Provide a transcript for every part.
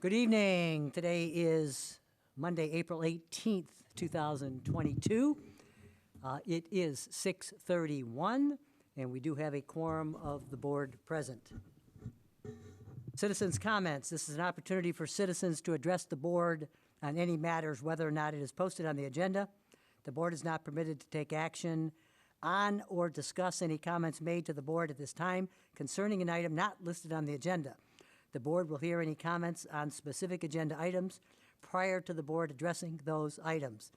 Good evening. Today is Monday, April 18th, 2022. It is 6:31, and we do have a quorum of the board present. Citizens' comments. This is an opportunity for citizens to address the board on any matters, whether or not it is posted on the agenda. The board is not permitted to take action on or discuss any comments made to the board at this time concerning an item not listed on the agenda. The board will hear any comments on specific agenda items prior to the board addressing those items.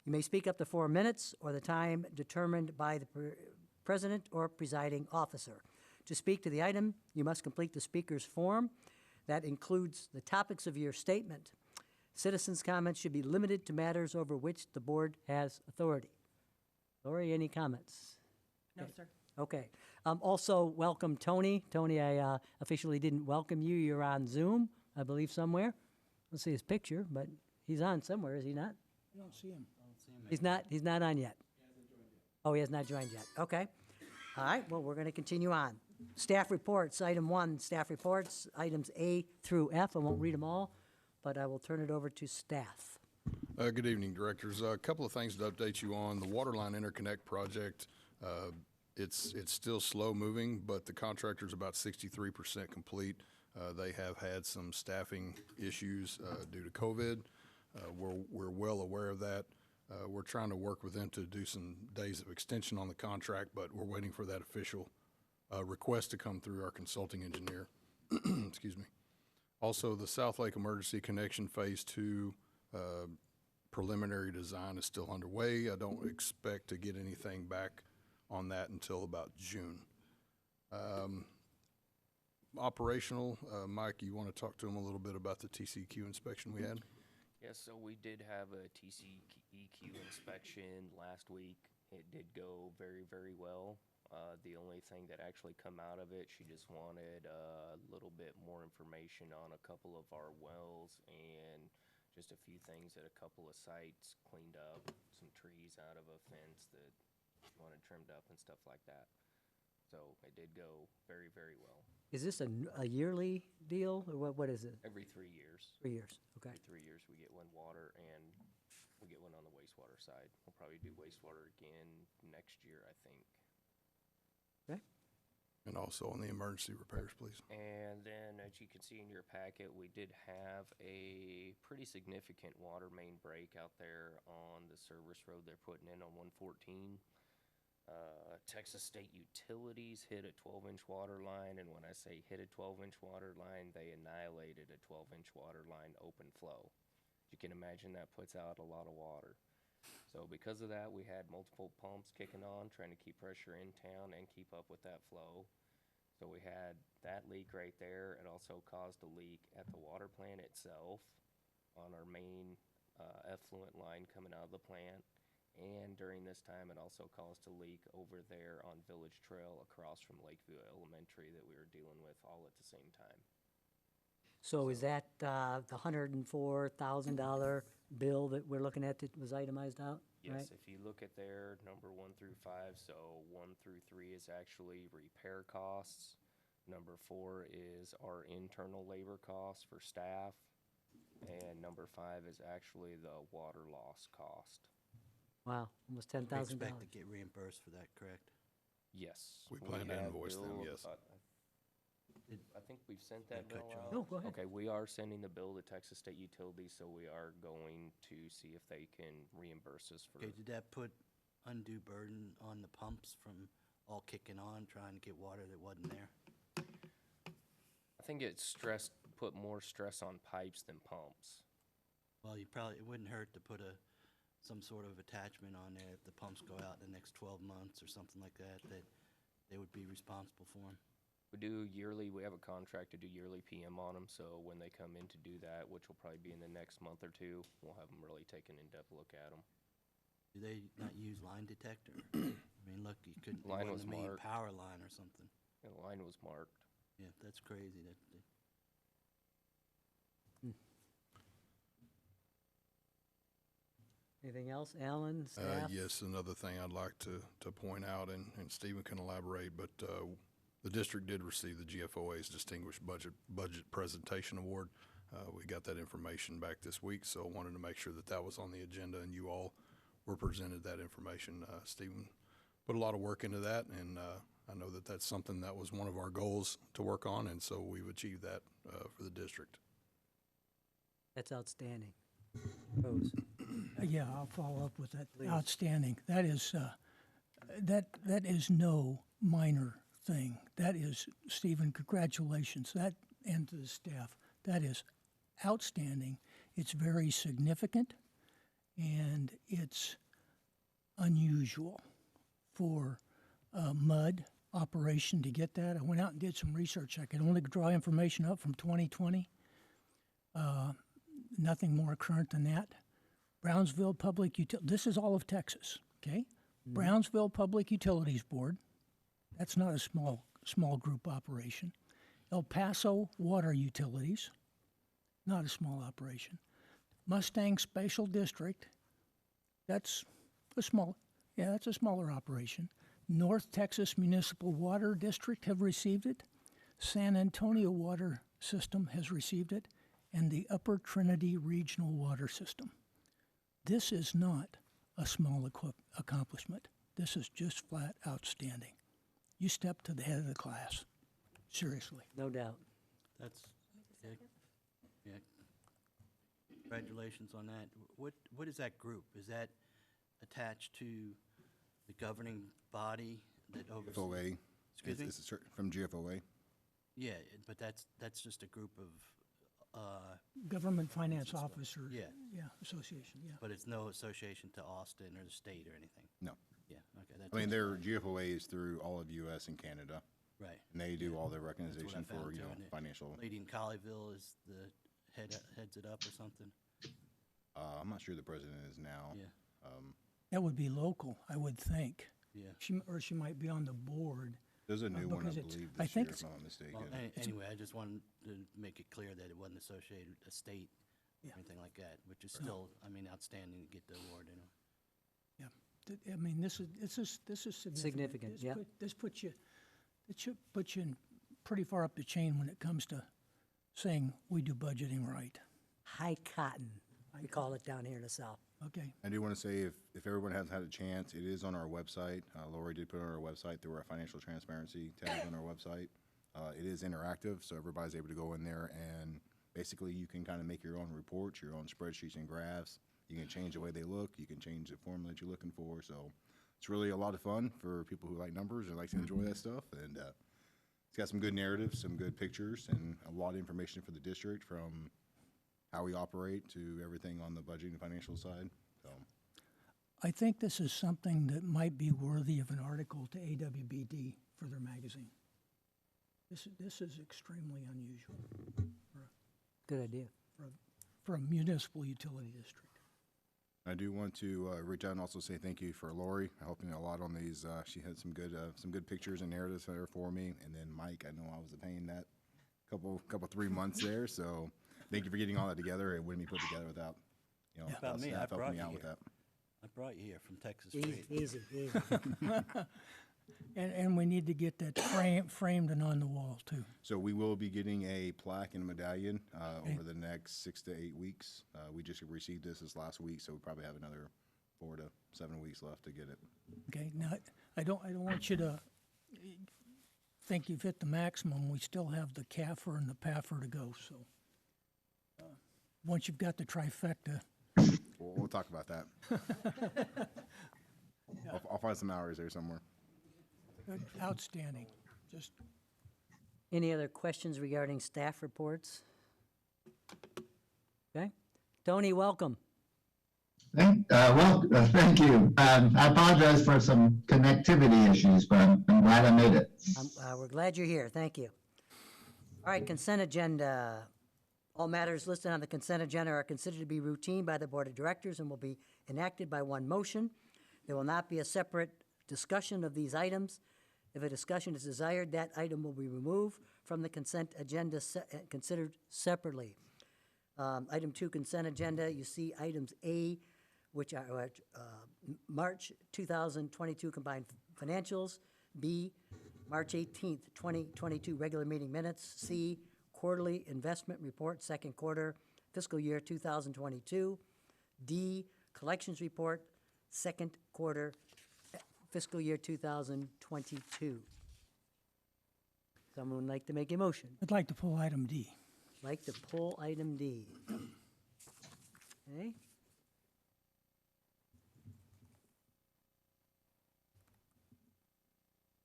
You may speak up to 4 minutes or the time determined by the president or presiding officer. To speak to the item, you must complete the speaker's form. That includes the topics of your statement. Citizens' comments should be limited to matters over which the board has authority. Lori, any comments? No, sir. Okay. Also, welcome Tony. Tony, I officially didn't welcome you. You're on Zoom, I believe, somewhere. Let's see his picture, but he's on somewhere, is he not? I don't see him. He's not on yet. Oh, he has not joined yet. Okay. All right, well, we're going to continue on. Staff reports, item 1, staff reports, items A through F. I won't read them all, but I will turn it over to staff. Good evening, directors. A couple of things to update you on. The Waterline Interconnect project, it's still slow moving, but the contractor's about 63% complete. They have had some staffing issues due to COVID. We're well aware of that. We're trying to work with them to do some days of extension on the contract, but we're waiting for that official request to come through our consulting engineer. Excuse me. Also, the South Lake Emergency Connection Phase 2 preliminary design is still underway. I don't expect to get anything back on that until about June. Operational, Mike, you want to talk to him a little bit about the TCQ inspection we had? Yes, so we did have a TCQ inspection last week. It did go very, very well. The only thing that actually come out of it, she just wanted a little bit more information on a couple of our wells and just a few things at a couple of sites, cleaned up some trees out of a fence that she wanted trimmed up and stuff like that. So it did go very, very well. Is this a yearly deal, or what is it? Every 3 years. 3 years, okay. Every 3 years we get one water and we get one on the wastewater side. We'll probably do wastewater again next year, I think. Okay. And also on the emergency repairs, please. And then, as you can see in your packet, we did have a pretty significant water main break out there on the service road they're putting in on 114. Texas State Utilities hit a 12-inch water line, and when I say hit a 12-inch water line, they annihilated a 12-inch water line open flow. You can imagine that puts out a lot of water. So because of that, we had multiple pumps kicking on, trying to keep pressure in town and keep up with that flow. So we had that leak right there. It also caused a leak at the water plant itself on our main effluent line coming out of the plant. And during this time, it also caused a leak over there on Village Trail across from Lakeview Elementary that we were dealing with all at the same time. So is that the $104,000 bill that we're looking at that was itemized out? Yes, right? if you look at their number 1 through 5, so 1 through 3 is actually repair costs. Number 4 is our internal labor costs for staff. And number 5 is actually the water loss cost. Wow, almost $10,000. We expect to get reimbursed for that, correct? Yes. We plan to have invoice them, billed, yes. I think we've sent that bill cut you out. off. No, go ahead. Okay, we are sending the bill to Texas State Utilities, so we are going to see if they can reimburse us for. Okay, did that put undue burden on the pumps from all kicking on, trying to get water that wasn't there? I think it put more stress on pipes than pumps. Well, it wouldn't hurt to put some sort of attachment on there if the pumps go out in the next 12 months or something like that, that they would be responsible for them. We do yearly, we have a contract to do yearly PM on them, so when they come in to do that, which will probably be in the next month or two, we'll have them really take an in-depth look at them. Do they not use line detector? I mean, look, you couldn't, Line was the main marked. power line or something. And the line was marked. Yeah, that's crazy. Anything else, Alan, staff? Yes, another thing I'd like to point out, and Stephen can elaborate, but the district did receive the GFOA's Distinguished Budget Presentation Award. We got that information back this week, so wanted to make sure that that was on the agenda and you all were presented that information. Stephen put a lot of work into that, and I know that that's something that was one of our goals to work on, and so we've achieved that for the district. That's outstanding. Rose? Yeah, I'll follow up with that. Please. Outstanding. That is, that is no minor thing. That is, Stephen, congratulations. That, and to the staff, that is outstanding. It's very significant, and it's unusual for a mud operation to get that. I went out and did some research. I could only draw information up from 2020. Nothing more current than that. Brownsville Public this is all of Texas, okay? Brownsville Public Utilities Board, that's not a small group operation. El Paso Water Utilities, not a small operation. Mustang Special District, that's a that's a smaller operation. North Texas Municipal Water District have received it. San Antonio Water System has received it, and the Upper Trinity Regional Water System. This is not a small accomplishment. This is just flat outstanding. You step to the head of the class, seriously. No doubt. That's, yeah. Congratulations on that. What is that group? Is that attached to the governing body that oversees? GFOA. Excuse me? It's from GFOA. Yeah, but that's just a group of, Government Finance Officers. Yeah. Yeah, Association, yeah. but it's no association to Austin or the state or anything? No. Yeah, okay. I mean, their GFOA is through all of U.S. and Canada, Right. and they do all the That's what I recognition for, found you too, know, and the financial. Lady in Colleyville is the heads it up or something? I'm not sure the president is now. Yeah, That would be local, I would think. yeah. She might be on the board. There's a new one, I because it's- believe, I this think year, if it's- I'm not mistaken. Well, anyway, I just wanted to make it clear that it wasn't associated with a state or Yeah. anything like that, which is still, I mean, outstanding to get the award, you know? Yeah. I mean, this is significant. Significant, This yeah. it should put you in pretty far up the chain when it comes to saying we do budgeting right. High cotton, we call it down here in the south. Okay, I do want to say, if everyone hasn't had a chance, it is on our website. Lori did put it on our website through our financial transparency tab on our website. It is interactive, so everybody's able to go in there and basically you can kind of make your own reports, your own spreadsheets and graphs. You can change the way they look. You can change the formula that you're looking for. So it's really a lot of fun for people who like numbers and like to enjoy that stuff. And it's got some good narratives, some good pictures, and a lot of information for the district from how we operate to everything on the budget and financial side. So I think this is something that might be worthy of an article to AWBD for their magazine. This is extremely unusual Good idea. for a municipal utility district. I do want to reach out and also say thank you for Lori helping a lot on these. She had some good pictures and narratives there for me. And then Mike, I know I was a pain that couple 3 months there. So thank you for getting all that together. It wouldn't be put together without, you know, About me, I staff helping brought me you out with here. that. I brought you here from Texas Easy, Street. easy. And we need to get that framed and on the wall too. So we will be getting a plaque and a medallion over the next 6 to 8 weeks. We just received this last week, so we probably have another 4 to 7 weeks left to get it. Okay, now, I don't want you to think you've hit the maximum. We still have the CAFR and the PAFR to go, so. Once you've got the trifecta, We'll talk about that. I'll find some hours there somewhere. outstanding. Just, Any other questions regarding staff reports? Okay. Tony, welcome. Thank you. I apologize for some connectivity issues, but I'm glad I made it. We're glad you're here. Thank you. All right, consent agenda. All matters listed on the consent agenda are considered to be routine by the Board of Directors and will be enacted by one motion. There will not be a separate discussion of these items. If a discussion is desired, that item will be removed from the consent agenda, considered separately. Item 2, consent agenda, you see items A, which are March 2022 combined financials, B, March 18th, 2022 regular meeting minutes, C, quarterly investment report, second quarter fiscal year 2022. D, collections report, second quarter fiscal year 2022. Someone like to make a motion? I'd like to pull item D. Like to pull item D. Okay.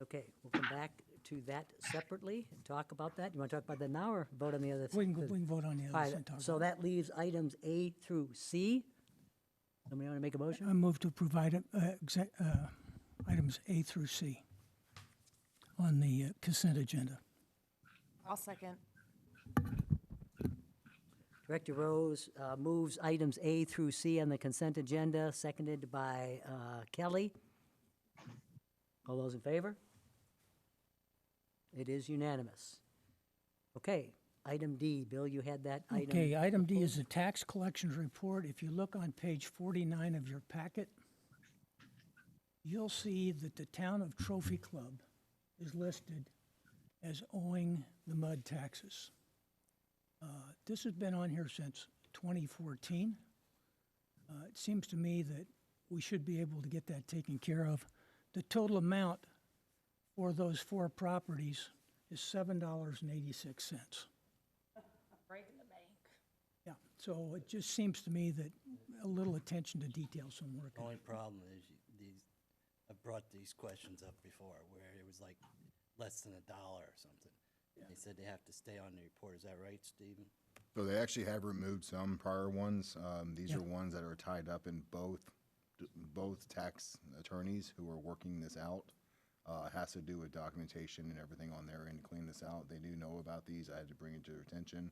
Okay, we'll come back to that separately and talk about that. You want to talk about that now or vote on the other? We can vote on the All others right, and talk so about it. that leaves items A through C. Somebody want to make a motion? I move to provide items A through C on the consent agenda. I'll second. Director Rose moves items A through C on the consent agenda, seconded by Kelly. All those in favor? It is unanimous. Okay, item D. Bill, you had that item. Okay, item D is the tax collections report. If you look on page 49 of your packet, you'll see that the town of Trophy Club is listed as owing the mud taxes. This has been on here since 2014. It seems to me that we should be able to get that taken care of. The total amount for those 4 properties is $7.86. Breaking the bank. Yeah, so it just seems to me that a little attention to detail, some work. The only problem is I've brought these questions up before where it was like less than $1 or something. They said they have to stay on the report. Is that right, Stephen? So they actually have removed some prior ones. These Yeah. are ones that are tied up in both tax attorneys who are working this out. It has to do with documentation and everything on their end to clean this out. They do know about these. I had to bring it to their attention.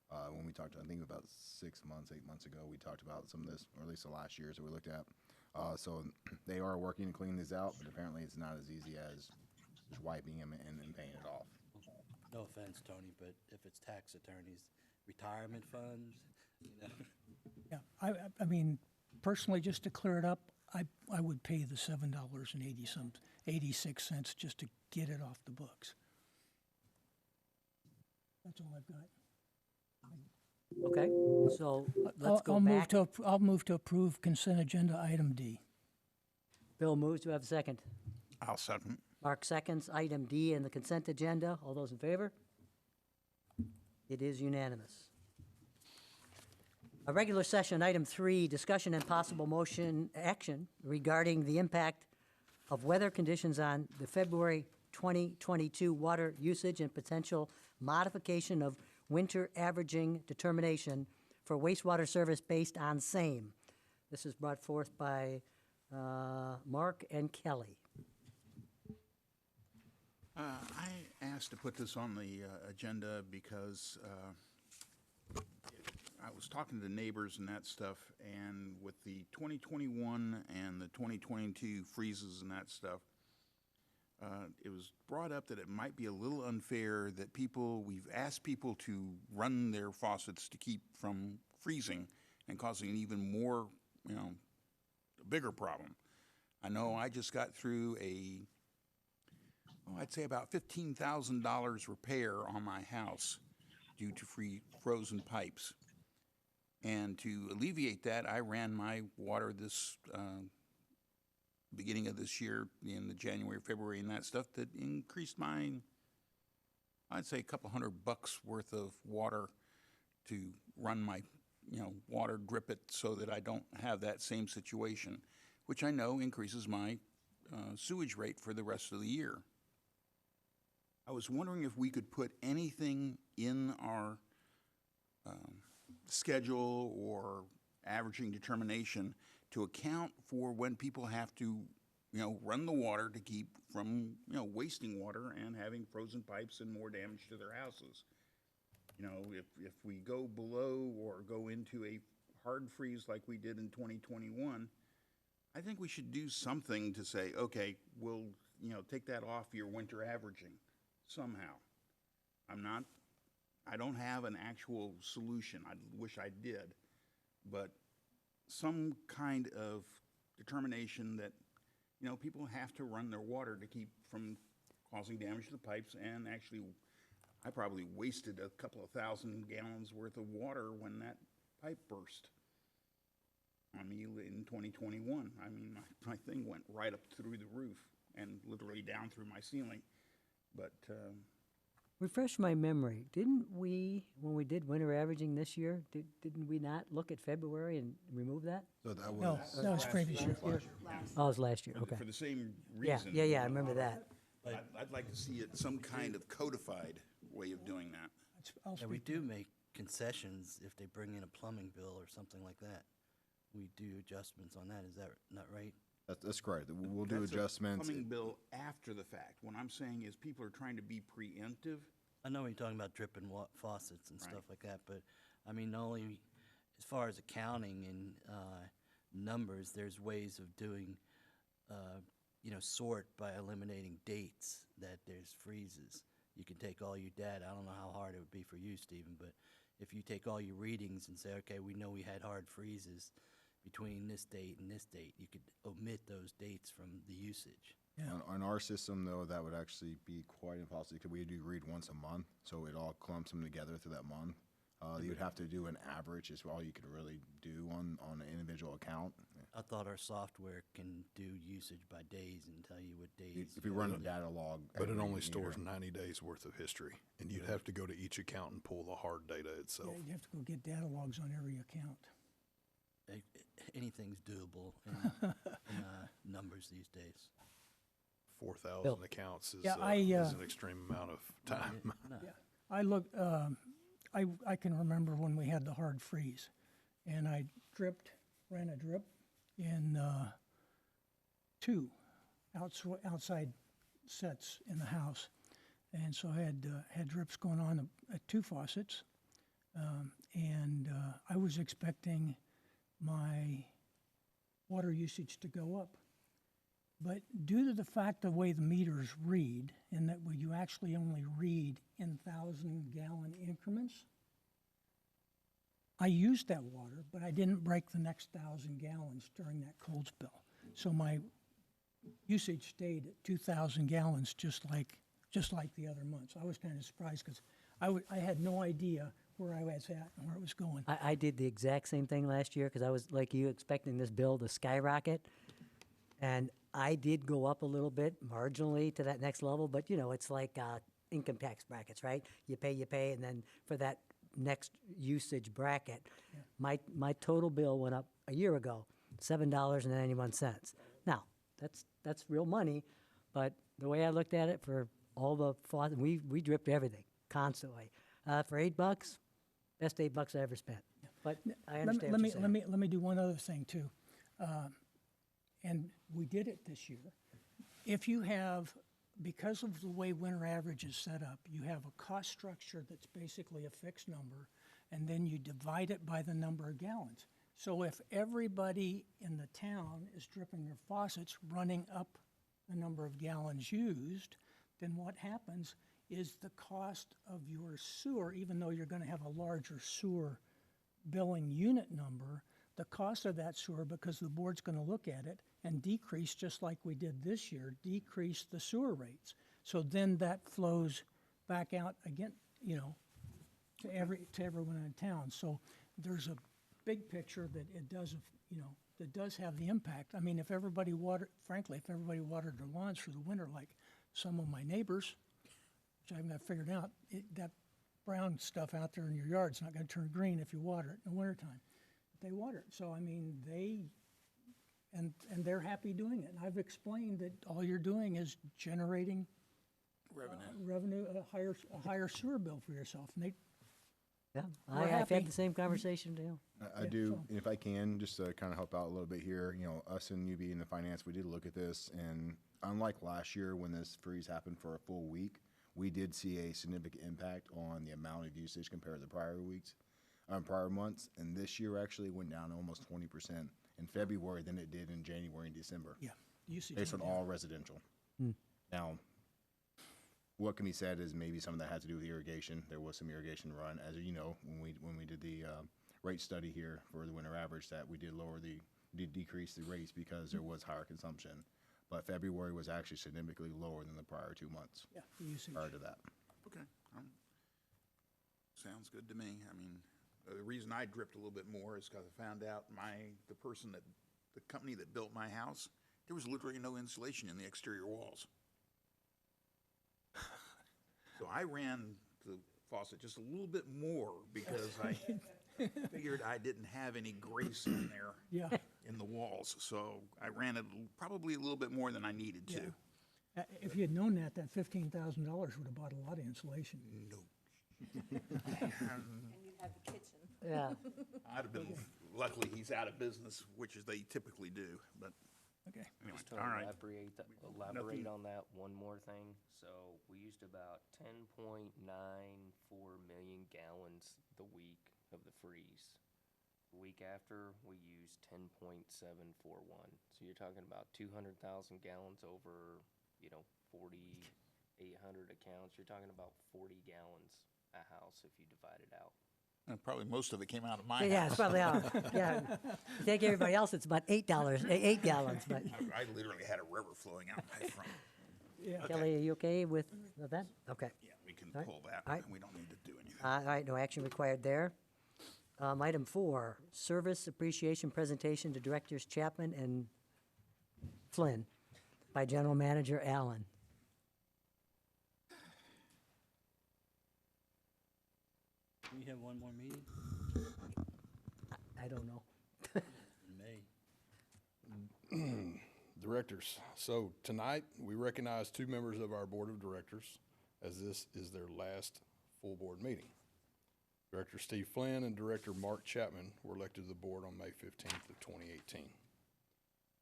When we talked, I think about 6 months, 8 months ago, we talked about some of this, or at least the last years that we looked at. So they are working to clean this out, but apparently it's not as easy as just wiping them and paying it off. No offense, Tony, but if it's tax attorneys, retirement funds, you know. Yeah, I mean, personally, just to clear it up, I would pay the $7.86 just to get it off the books. That's all I've got. Okay, so let's go I'll move back. to, I'll move to approve consent agenda item D. Bill moves, do we have a second? I'll second. Mark seconds, item D in the consent agenda. All those in favor? It is unanimous. A regular session, item 3, discussion and possible motion action regarding the impact of weather conditions on the February 2022 water usage and potential modification of winter averaging determination for wastewater service based on same. This is brought forth by Mark and Kelly. I asked to put this on the agenda because I was talking to neighbors and that stuff, and with the 2021 and the 2022 freezes and that stuff, it was brought up that it might be a little unfair that we've asked people to run their faucets to keep from freezing and causing an even more, a bigger problem. I know I just got through I'd say about $15,000 repair on my house due to frozen pipes. And to alleviate that, I ran my water this beginning of this year in the January, February, and that stuff that increased I'd say a couple $100 worth of water to run my, water drip it so that I don't have that same situation, which I know increases my sewage rate for the rest of the year. I was wondering if we could put anything in our schedule or averaging determination to account for when people have to, run the water to keep from, wasting water and having frozen pipes and more damage to their houses. If we go below or go into a hard freeze like we did in 2021, I think we should do something to say, okay, we'll, take that off your winter averaging somehow. I don't have an actual solution. I wish I did, but some kind of determination that, people have to run their water to keep from causing damage to the pipes. And actually, I probably wasted a couple of 1,000 gallons worth of water when that pipe burst. I mean, in 2021, I mean, my thing went right up through the roof and literally down through my ceiling. But, Refresh my memory. Didn't we, when we did winter averaging this year, didn't we not look at February and remove that? So that No, was, that was previous year. Oh, it was last year, okay. for the same Yeah, reason. yeah, I remember that. I'd like to see it some kind of codified way of doing that. I'll Yeah, we speak do make concessions if they bring in a plumbing bill or something like that. We do adjustments on that, is that not right? that's correct. We'll do That's a adjustments. Plumbing bill after the fact. What I'm saying is people are trying to be preemptive. I know you're talking about dripping faucets and stuff like that, but I mean, not only as far as accounting and numbers, there's ways of doing, sort by eliminating dates that there's freezes. You can take all your data. I don't know how hard it would be for you, Stephen, but if you take all your readings and say, okay, we know we had hard freezes between this date and this date, you could omit those dates from the usage. On our system, though, that would actually be quite impossible because we do read once a month, so it all clumps them together through that month. You'd have to do an average is all you could really do on an individual account. I thought our software can do usage by days and tell you what days. If we run a data log. But it every only year- stores 90 days worth of history, and you'd have to go to each account and pull the hard data Yeah, itself. you have to go get data logs on every account. Anything's doable in numbers these days. 4,000 Bill. accounts is Yeah, is an extreme amount of time. No. I look, I can remember when we had the hard freeze, and I ran a drip in two outside sets in the house. And so I had drips going on at two faucets. And I was expecting my water usage to go up. But due to the fact the way the meters read, and that you actually only read in 1,000-gallon increments, I used that water, but I didn't break the next 1,000 gallons during that cold spell. So my usage stayed at 2,000 gallons, just like the other months. I was kind of surprised because I had no idea where I was at and where it was going. I did the exact same thing last year because I was, like you, expecting this bill to skyrocket. And I did go up a little bit marginally to that next level, but it's like income tax brackets, right? You pay, and then for that next usage bracket, my total bill went up a year ago, $7.91. Now, that's real money, but the way I looked at it for all the faucets, we dripped everything constantly. For $8, best $8 I ever spent. But I understand what you're saying. Let me do one other thing too. And we did it this year. If you have, because of the way winter average is set up, you have a cost structure that's basically a fixed number, and then you divide it by the number of gallons. So if everybody in the town is dripping their faucets, running up the number of gallons used, then what happens is the cost of your sewer, even though you're going to have a larger sewer billing unit number, the cost of that sewer, because the board's going to look at it and decrease, just like we did this year, decrease the sewer rates. So then that flows back out again, to everyone in town. So there's a big picture that it does, that does have the impact. I mean, if everybody watered their lawns through the winter, like some of my neighbors, which I haven't got figured out, that brown stuff out there in your yard's not going to turn green if you water it in the wintertime. They water it. So, I mean, and they're happy doing it. And I've explained that all you're doing is generating revenue, a higher sewer bill for yourself. And Yeah, We're I've happy. had the same conversation too. I do, and if I can, just to kind of help out a little bit here, us and you being in the finance, we did look at this, and unlike last year when this freeze happened for a full week, we did see a significant impact on the amount of usage compared to the prior months, and this year actually went down almost 20% in February than it did in January and December. yeah, usage. Based on went down. all residential. Now, what can be said is maybe some of that had to do with irrigation. There was some irrigation run, as you know, when we did the rate study here for the winter average, that we did decrease the rates because there was higher consumption. But February was actually significantly lower than the prior 2 months Yeah, the usage. prior to that. Okay. Sounds good to me. I mean, the reason I dripped a little bit more is because I found out the company that built my house, there was literally no insulation in the exterior walls. So I ran the faucet just a little bit more because I figured I didn't have any grace in there Yeah. in the walls. So I ran it probably a little bit more than I needed to. If you had known that, that $15,000 would have bought a lot of insulation. No. And you have the kitchen. Yeah. I'd have been, luckily he's out of business, which is they typically do, but Okay. anyway, Just to all right. elaborate on that one more thing. So we used about 10.94 million gallons the week of the freeze. The week after, we used 10.741. So you're talking about 200,000 gallons over, 4,800 accounts. You're talking about 40 gallons a house if you divide it out. And probably most of it came out of my Yeah, it's house. probably, yeah. You take everybody else, it's about $8, 8 gallons, but. I literally had a river flowing out my front. Yeah. Kelly, are you okay with that? Okay. Yeah, we can All right. pull that. All right. We don't need to do anything. All right, no action required there. Item 4, service appreciation presentation to Directors Chapman and Flynn by General Manager Allen. We have one more meeting I don't know. in May. Directors, so tonight, we recognize 2 members of our Board of Directors, as this is their last full board meeting. Director Steve Flynn and Director Mark Chapman were elected to the board on May 15th of 2018.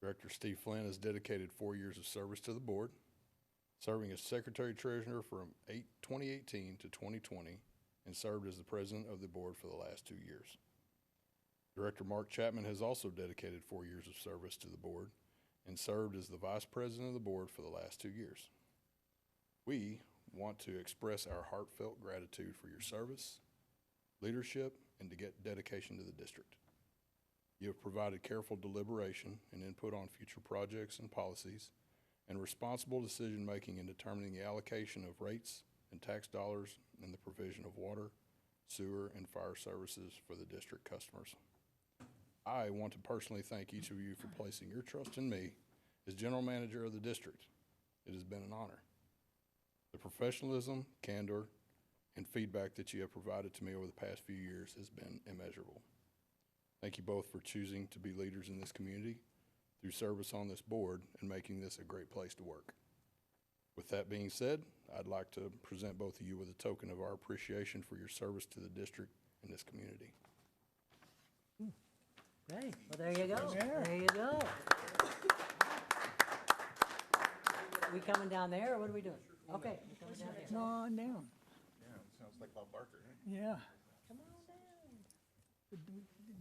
Director Steve Flynn has dedicated 4 years of service to the board, serving as Secretary-Treasurer from 2018 to 2020, and served as the President of the board for the last 2 years. Director Mark Chapman has also dedicated 4 years of service to the board and served as the Vice President of the board for the last 2 years. We want to express our heartfelt gratitude for your service, leadership, and dedication to the district. You have provided careful deliberation and input on future projects and policies, and responsible decision-making in determining the allocation of rates and tax dollars and the provision of water, sewer, and fire services for the district customers. I want to personally thank each of you for placing your trust in me as General Manager of the district. It has been an honor. The professionalism, candor, and feedback that you have provided to me over the past few years has been immeasurable. Thank you both for choosing to be leaders in this community through service on this board and making this a great place to work. With that being said, I'd like to present both of you with a token of our appreciation for your service to the district and this community. Hey, well, there you go. There you go. We coming down there, or what are we doing? Okay. we coming down there. Come on down. Yeah, sounds like Bob Barker. Yeah. Come on down.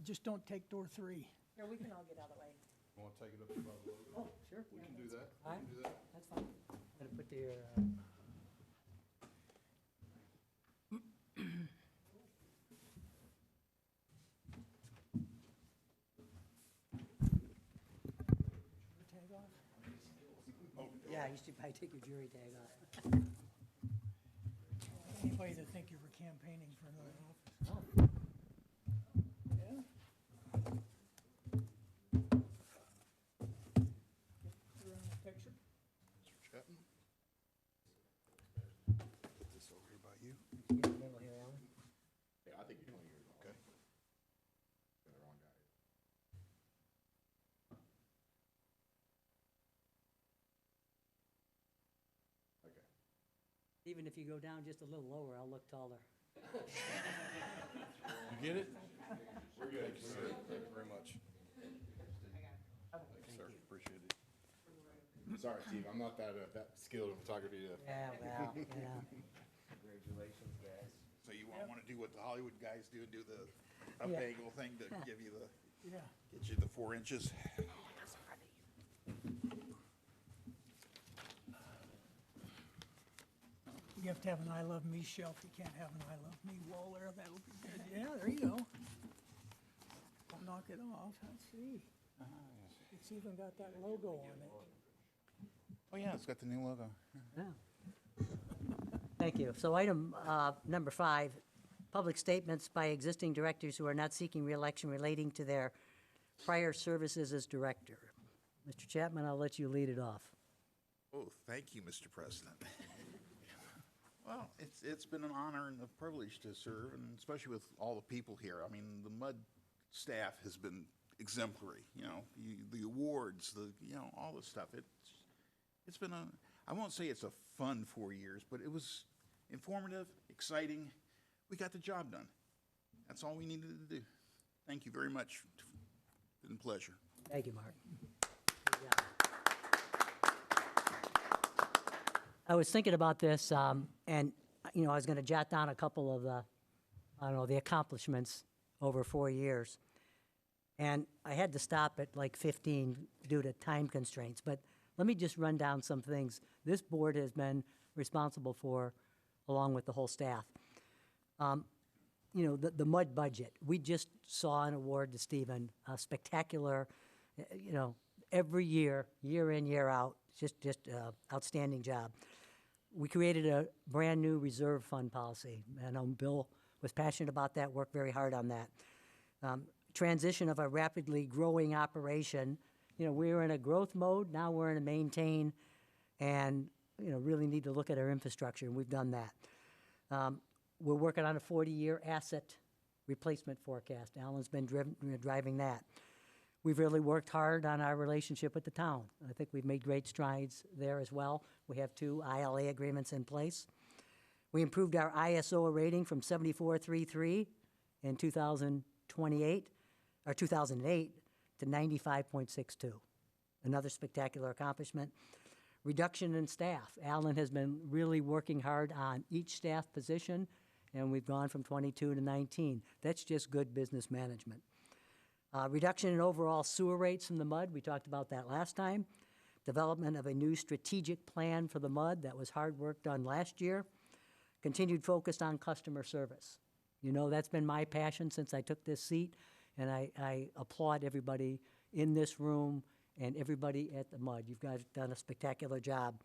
Just don't take door 3. Here, we can all get out of the way. You want to take it up above the logo? Oh, sure. We can do that. All right. We can do that. That's fine. Gonna put your, Tag off. yeah, you should probably take your jury tag off. Anybody that think you were campaigning for another office. Oh, Yeah. Get around the picture. Mr. Chapman? Put this over here by you. get in the middle here, Alan. Yeah, I think you're 20 years old. Okay. Got the wrong guy. Okay. Even if you go down just a little lower, I'll look taller. You get it? We're good. Thank you very much. Thank you, sir. Appreciate it. Sorry, Steve, I'm not that skilled in photography. Yeah, well, yeah. Congratulations, guys. So you want to do what the Hollywood guys do, do the up Yeah. angle thing to give you the, Yeah. get you the 4 inches? You have to have an I Love Me shelf. You can't have an I Love Me wall there. That would be good. Yeah, there you go. Don't knock it off. Let's see. It's even got that logo on it. Oh, yeah, it's got the new logo. Yeah. Thank you. So item number 5 public statements by existing directors who are not seeking reelection relating to their prior services as director. Mr. Chapman, I'll let you lead it off. Oh, thank you, Mr. President. Well, it's been an honor and a privilege to serve, and especially with all the people here. I mean, the MUD staff has been exemplary. You know, the awards, all this stuff. It's been I won't say it's a fun 4 years, but it was informative, exciting. We got the job done. That's all we needed to do. Thank you very much. It's been a pleasure. Thank you, Mark. Good job. I was thinking about this, and, I was going to jot down a couple of the accomplishments over 4 years. And I had to stop at like 15 due to time constraints. But let me just run down some things this board has been responsible for, along with the whole staff. The MUD budget. We just saw an award to Stephen, a spectacular, every year, year in, year out, just outstanding job. We created a brand-new reserve fund policy, and Bill was passionate about that, worked very hard on that. Transition of a rapidly growing operation. We were in a growth mode, now we're in a maintain, and, really need to look at our infrastructure, and we've done that. We're working on a 40-year asset replacement forecast. Alan's been driving that. We've really worked hard on our relationship with the town. I think we've made great strides there as well. We have 2 ILA agreements in place. We improved our ISO rating from 74.33 in 2008 to 95.62. Another spectacular accomplishment. Reduction in staff. Alan has been really working hard on each staff position, and we've gone from 22 to 19. That's just good business management. Reduction in overall sewer rates from the MUD. We talked about that last time. Development of a new strategic plan for the MUD. That was hard work done last year. Continued focus on customer service. That's been my passion since I took this seat, and I applaud everybody in this room and everybody at the MUD. You guys have done a spectacular job.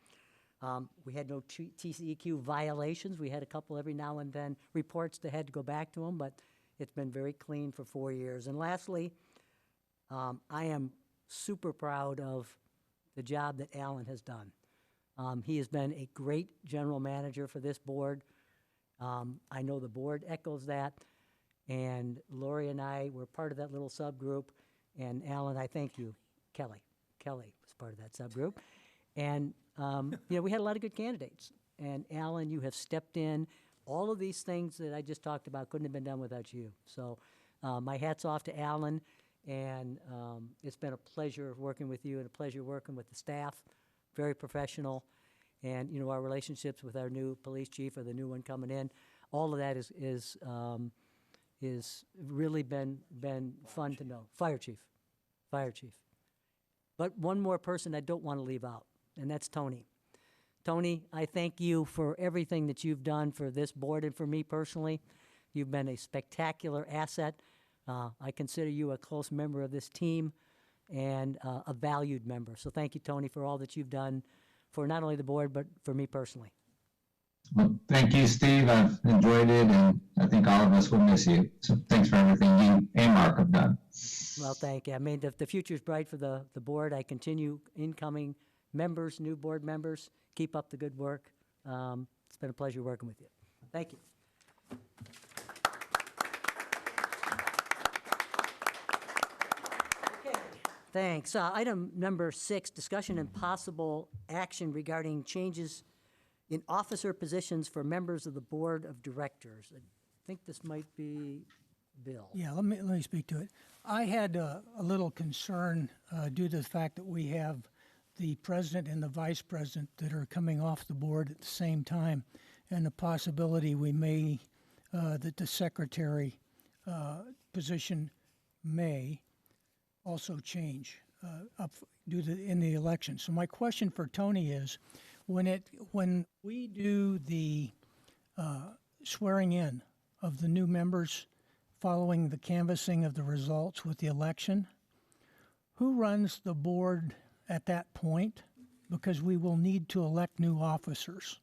We had no TCEQ violations. We had a couple every now and then, reports that had to go back to them, but it's been very clean for 4 years. And lastly, I am super proud of the job that Alan has done. He has been a great general manager for this board. I know the board echoes that, and Lori and I were part of that little subgroup, and Alan, I thank you. Kelly was part of that subgroup. And, we had a lot of good candidates. And Alan, you have stepped in. All of these things that I just talked about couldn't have been done without you. So my hat's off to Alan, and it's been a pleasure working with you and a pleasure working with the staff. Very professional. And, our relationships with our new police chief or the new one coming in, all of that is really been fun to know. Fire chief. But one more person I don't want to leave out, and that's Tony. Tony, I thank you for everything that you've done for this board and for me personally. You've been a spectacular asset. I consider you a close member of this team and a valued member. So thank you, Tony, for all that you've done for not only the board, but for me personally. Well, thank you, Steve. I've enjoyed it, and I think all of us will miss you. So thanks for everything you and Mark have done. Well, thank you. I mean, the future's bright for the board. I continue incoming members, new board members. Keep up the good work. It's been a pleasure working with you. Thank you. Okay, thanks. Item number 6, discussion and possible action regarding changes in officer positions for members of the board of directors. I think this might be Bill. Yeah, let me speak to it. I had a little concern due to the fact that we have the president and the vice president that are coming off the board at the same time, and the possibility we may, that the secretary position may also change up due to in the election. So my question for Tony is, when we do the swearing in of the new members following the canvassing of the results with the election, who runs the board at that point? Because we will need to elect new officers.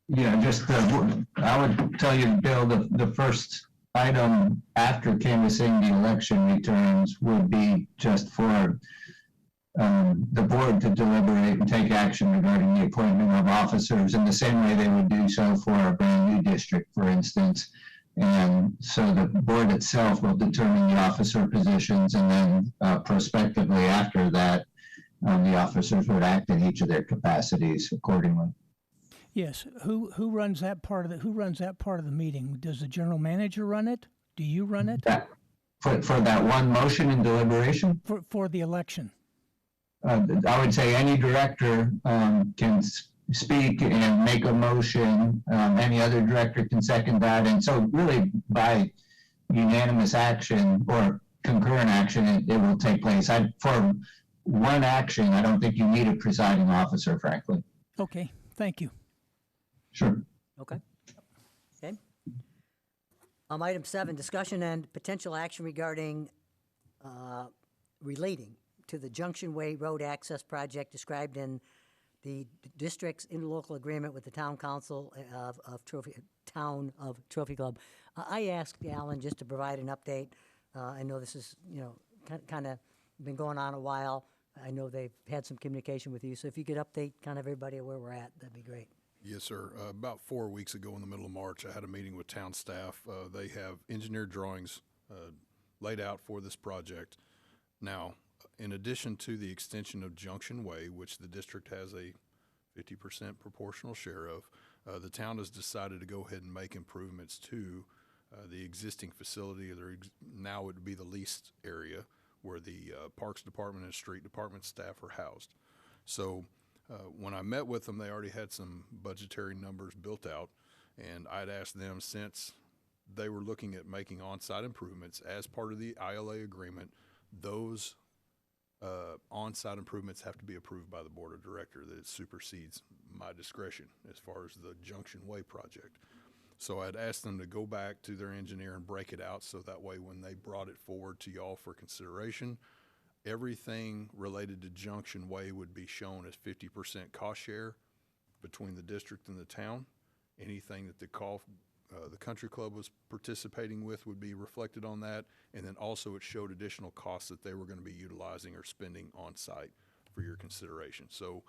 Yeah, just, I would tell you, Bill, the first item after canvassing the election returns would be just for the board to deliberate and take action regarding the appointment of officers in the same way they would do so for a brand new district, for instance. And so the board itself will determine the officer positions, and then prospectively after that, the officers would act in each of their capacities accordingly. Yes, who runs that part of who runs that part of the meeting? Does the general manager run it? Do you run it? For that one motion in deliberation? For the election? I would say any director can speak and make a motion. Any other director can second that. And so really by unanimous action or concurrent action, it will take place. For one action, I don't think you need a presiding officer, frankly. Okay, thank you. Sure. Okay. Okay. Item 7, discussion and potential action regarding relating to the Junction Way Road Access Project described in the district's interlocal agreement with the Town Council of Trophy Club. I asked Alan just to provide an update. I know this is, kind of been going on a while. I know they've had some communication with you, so if you could update kind of everybody where we're at, that'd be great. Yes, sir. About 4 weeks ago in the middle of March, I had a meeting with town staff. They have engineered drawings laid out for this project. Now, in addition to the extension of Junction Way, which the district has a 50% proportional share of, the town has decided to go ahead and make improvements to the existing facility. Now would be the leased area where the Parks Department and Street Department staff are housed. So when I met with them, they already had some budgetary numbers built out, and I'd asked them, since they were looking at making on-site improvements as part of the ILA agreement, those on-site improvements have to be approved by the board of directors. That it supersedes my discretion as far as the Junction Way project. So I'd asked them to go back to their engineer and break it out, so that way when they brought it forward to y'all for consideration, everything related to Junction Way would be shown as 50% cost share between the district and the town. Anything that the country club was participating with would be reflected on that, and then also it showed additional costs that they were going to be utilizing or spending on site for your consideration. So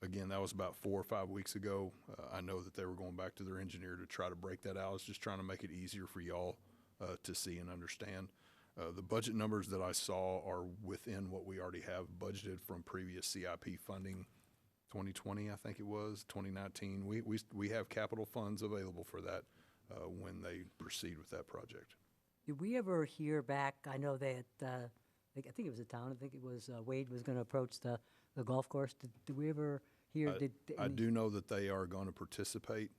again, that was about 4 or 5 weeks ago. I know that they were going back to their engineer to try to break that out. I was just trying to make it easier for y'all to see and understand. The budget numbers that I saw are within what we already have budgeted from previous CIP funding. 2020, I think it was, 2019. We have capital funds available for that when they proceed with that project. Did we ever hear back? I know that, I think it was the town, I think it was Wade was going to approach the golf course. Did we ever hear? I do know that they are going to participate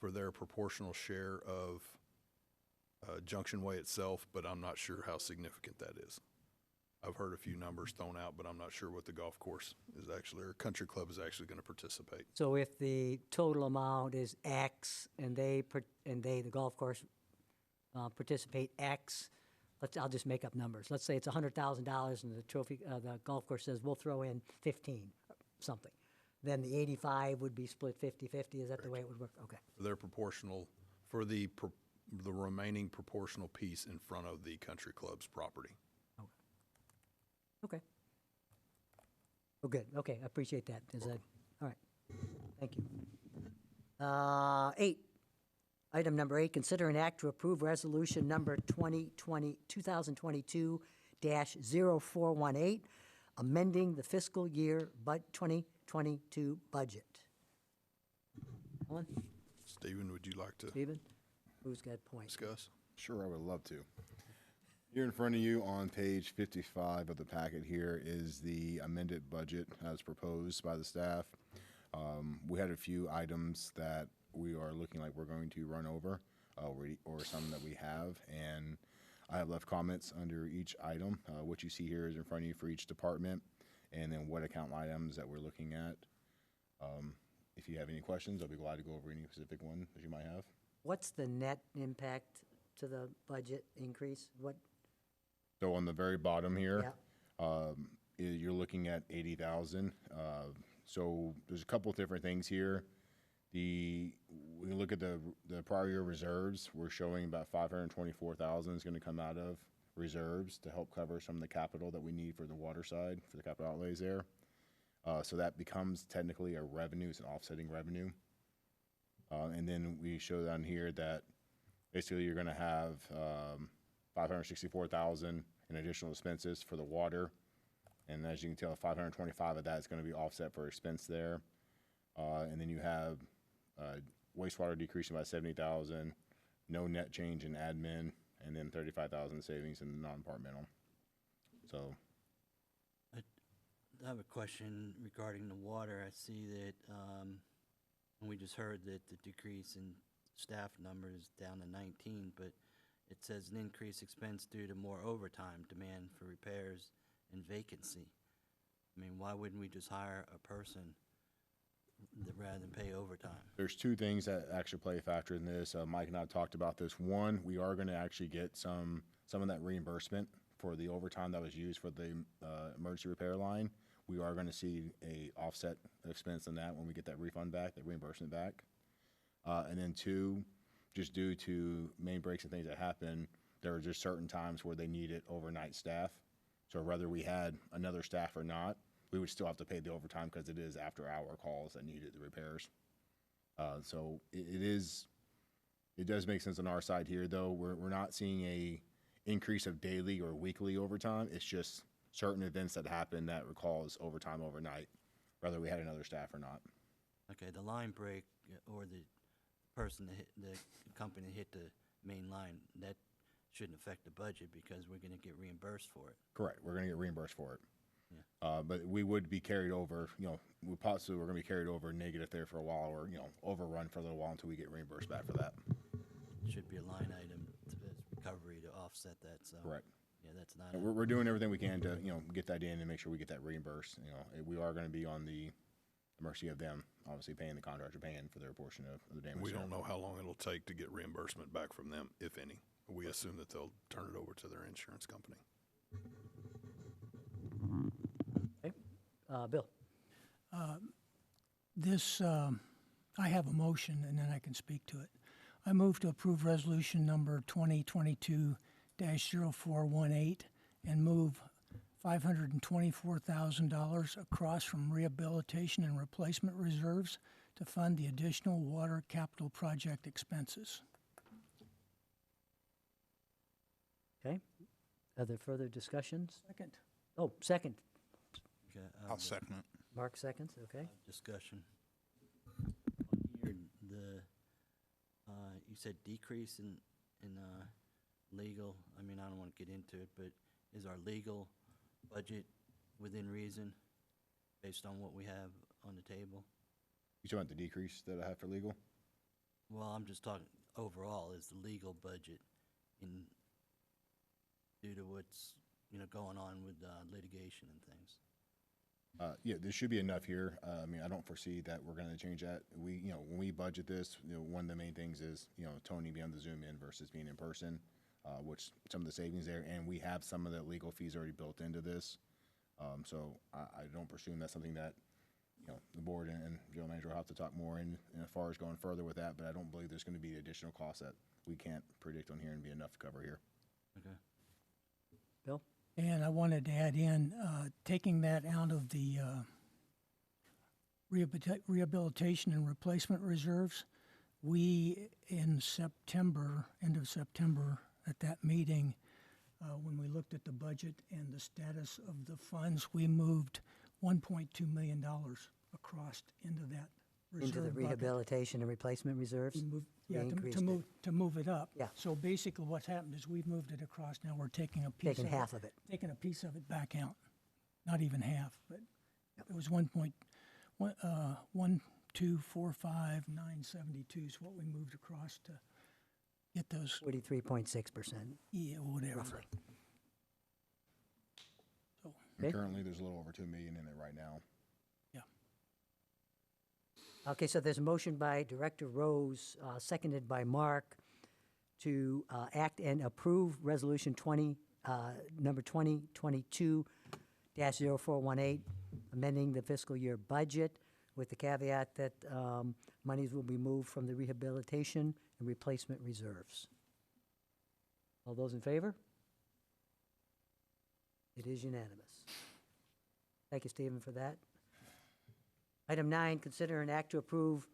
for their proportional share of Junction Way itself, but I'm not sure how significant that is. I've heard a few numbers thrown out, but I'm not sure what the golf course is actually, or country club is actually going to participate. So if the total amount is X and the golf course participate X, I'll just make up numbers. Let's say it's $100,000 and the golf course says we'll throw in 15, something. Then the 85 would be split 50-50. Is that the way it would work? Okay. They're proportional for the remaining proportional piece in front of the country club's property. Okay. Oh, good. Okay, I appreciate that. All right. Thank you. 8. Item number 8, consider an act to approve resolution number 2022-0418, amending the fiscal year 2022 budget. Alan? Stephen, would you like to Stephen? Who's got points? discuss? Sure, I would love to. Here in front of you on page 55 of the packet here is the amended budget as proposed by the staff. We had a few items that we are looking like we're going to run over or some that we have, and I have left comments under each item. What you see here is in front of you for each department, and then what account items that we're looking at. If you have any questions, I'll be glad to go over any specific one that you might have. What's the net impact to the budget increase? So on the very bottom here, Yeah. You're looking at 80,000. So there's a couple different things here. When you look at the prior year reserves, we're showing about 524,000 is gonna come out of reserves to help cover some of the capital that we need for the water side, for the capital outlays there. So that becomes technically a revenue, it's an offsetting revenue. And then we show down here that basically you're gonna have 564,000 in additional expenses for the water. And as you can tell, 525 of that is gonna be offset for expense there. And then you have wastewater decreasing by 70,000, no net change in admin, and then 35,000 savings in the non-departmental. So I have a question regarding the water. I see that, and we just heard that the decrease in staff numbers down to 19, but it says an increased expense due to more overtime, demand for repairs, and vacancy. I mean, why wouldn't we just hire a person rather than pay overtime? there's two things that actually play a factor in this. Mike and I have talked about this. One, we are gonna actually get some of that reimbursement for the overtime that was used for the emergency repair line. We are gonna see a offset expense on that when we get that refund back, that reimbursement back. And then two, just due to main breaks and things that happen, there are just certain times where they needed overnight staff. So whether we had another staff or not, we would still have to pay the overtime because it is after-hour calls that needed the repairs. So it does make sense on our side here, though. We're not seeing a increase of daily or weekly overtime. It's just certain events that happen that would cause overtime overnight, whether we had another staff or not. Okay, the line break or the person that hit, the company that hit the main line, that shouldn't affect the budget because we're gonna get reimbursed for it. Correct. We're gonna get reimbursed for it. Yeah. But we would be carried over, we're gonna be carried over negative there for a while, or, overrun for a little while until we get reimbursed back for that. Should be a line item to recovery to offset that, so. Correct. Yeah, that's not, And we're doing everything we can to, get that in and make sure we get that reimbursed. We are gonna be on the mercy of them, obviously paying the contractor, paying for their portion of the damage. We there. don't know how long it'll take to get reimbursement back from them, if any. We assume that they'll turn it over to their insurance company. Okay. Bill? This, I have a motion, and then I can speak to it. I move to approve resolution number 2022-0418 and move $524,000 across from rehabilitation and replacement reserves to fund the additional water capital project expenses. Okay. Are there further discussions? Second. Oh, second. okay, I'll second it. Mark seconds, okay. discussion. On here, you said decrease in legal, I mean, I don't wanna get into it, but is our legal budget within reason based on what we have on the table? You talking about the decrease that I have for legal? Well, I'm just talking overall, is the legal budget due to what's, going on with litigation and things? Yeah, there should be enough here. I mean, I don't foresee that we're gonna change that. When we budget this, one of the main things is, Tony being on the Zoom in versus being in person, which some of the savings there, and we have some of the legal fees already built into this. So I don't presume that's something that, the board and general manager will have to talk more in as far as going further with that, but I don't believe there's gonna be additional costs that we can't predict on here and be enough to cover here. Okay. Bill? And I wanted to add in, taking that out of the rehabilitation and replacement reserves, we, in September, end of September, at that meeting, when we looked at the budget and the status of the funds, we moved $1.2 million across into that reserve Into the bucket. rehabilitation and replacement reserves? We moved, We yeah, increased to move it up. Yeah. So basically what's happened is we've moved it across, now we're taking a piece of it. Taking half of it. Taking a piece of it back out. Not even half, but it was 1,245,972 is what we moved across to get those, 43.6%. yeah, whatever. Roughly. So, And Okay. currently, there's a little over 2 million in it right now. yeah. Okay, so there's a motion by Director Rose, seconded by Mark, to act and approve Resolution number 2022-0418, amending the fiscal year budget with the caveat that monies will be moved from the rehabilitation and replacement reserves. All those in favor? It is unanimous. Thank you, Stephen, for that. Item 9, consider an act to approve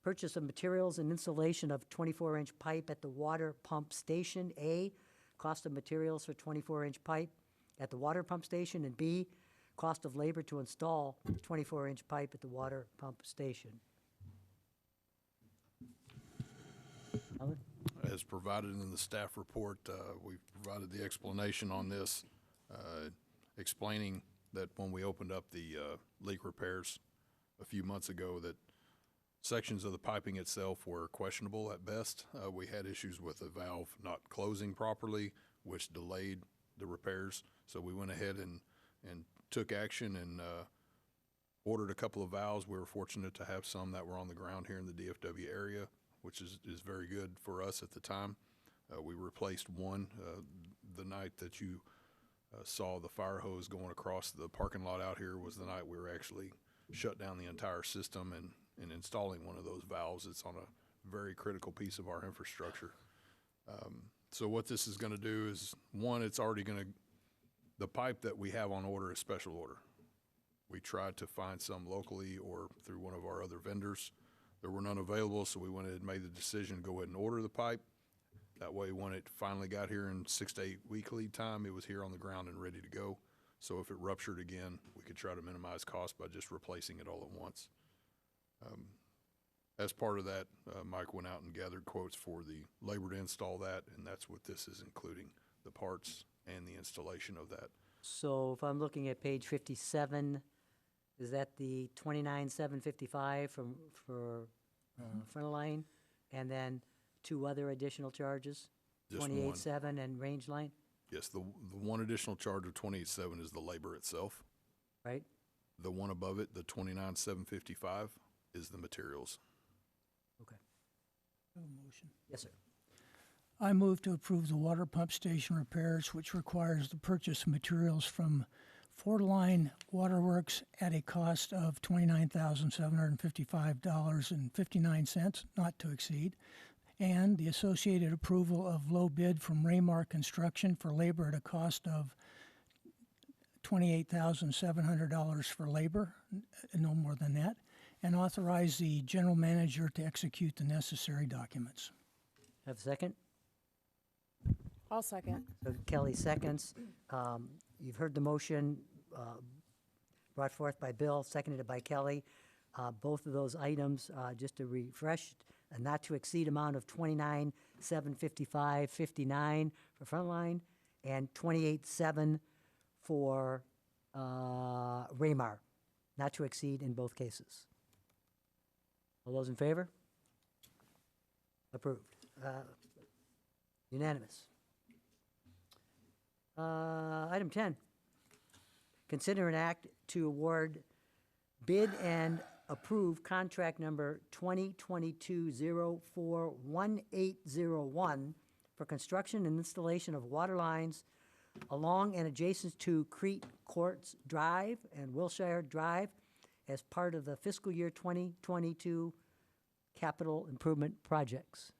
purchase of materials and installation of 24-inch pipe at the water pump station. A, cost of materials for 24-inch pipe at the water pump station, and B, cost of labor to install 24-inch pipe at the water pump station. Alan? As provided in the staff report, we've provided the explanation on this, explaining that when we opened up the leak repairs a few months ago, that sections of the piping itself were questionable at best. We had issues with the valve not closing properly, which delayed the repairs. So we went ahead and took action and ordered a couple of valves. We were fortunate to have some that were on the ground here in the DFW area, which is very good for us at the time. We replaced one the night that you saw the fire hose going across the parking lot out here was the night we were actually shut down the entire system and installing one of those valves. It's on a very critical piece of our infrastructure. So what this is gonna do is, one, it's already the pipe that we have on order is special order. We tried to find some locally or through one of our other vendors. There were none available, so we went ahead and made the decision to go ahead and order the pipe. That way, when it finally got here in 6 to 8 week lead time, it was here on the ground and ready to go. So if it ruptured again, we could try to minimize cost by just replacing it all at once. As part of that, Mike went out and gathered quotes for the labor to install that, and that's what this is including, the parts and the installation of that. So if I'm looking at page 57, is that the 29,755 for front line, and then 2 other additional charges? Just one. 28,700 and range line, Yes, the one additional charge of 28.7 is the labor itself. right? The one above it, the 29,755, is the materials. Okay. Have a motion. Yes, sir. I move to approve the water pump station repairs, which requires the purchase of materials from Four Line Waterworks at a cost of $29,755.59, not to exceed, and the associated approval of low bid from Raymar Construction for labor at a cost of $28,700 for labor, no more than that, and authorize the general manager to execute the necessary documents. Have a second? I'll second. So Kelly seconds. You've heard the motion brought forth by Bill, seconded by Kelly. Both of those items, just to refresh, a not to exceed amount of $29,755.59 for Frontline and $28,700 for Raymar, not to exceed in both cases. All those in favor? Approved. Unanimous. Item 10, consider an act to award bid and approve contract number 2022-04-1801 for construction and installation of water lines along and adjacent to Crete Courts Drive and Wilshire Drive as part of the fiscal year 2022 capital improvement projects.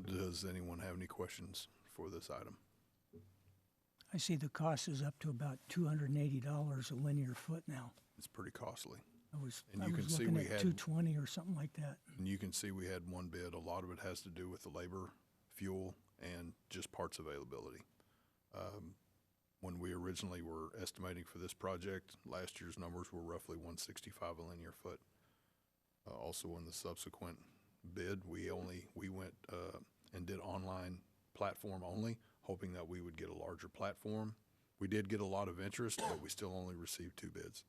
Does anyone have any questions for this item? I see the cost is up to about $280 a linear foot now. It's pretty costly. I was And you can see looking we at had- 220 or something like that. And you can see we had one bid. A lot of it has to do with the labor, fuel, and just parts availability. When we originally were estimating for this project, last year's numbers were roughly $165 a linear foot. Also in the subsequent bid, we went and did online platform only, hoping that we would get a larger platform. We did get a lot of interest, but we still only received 2 bids.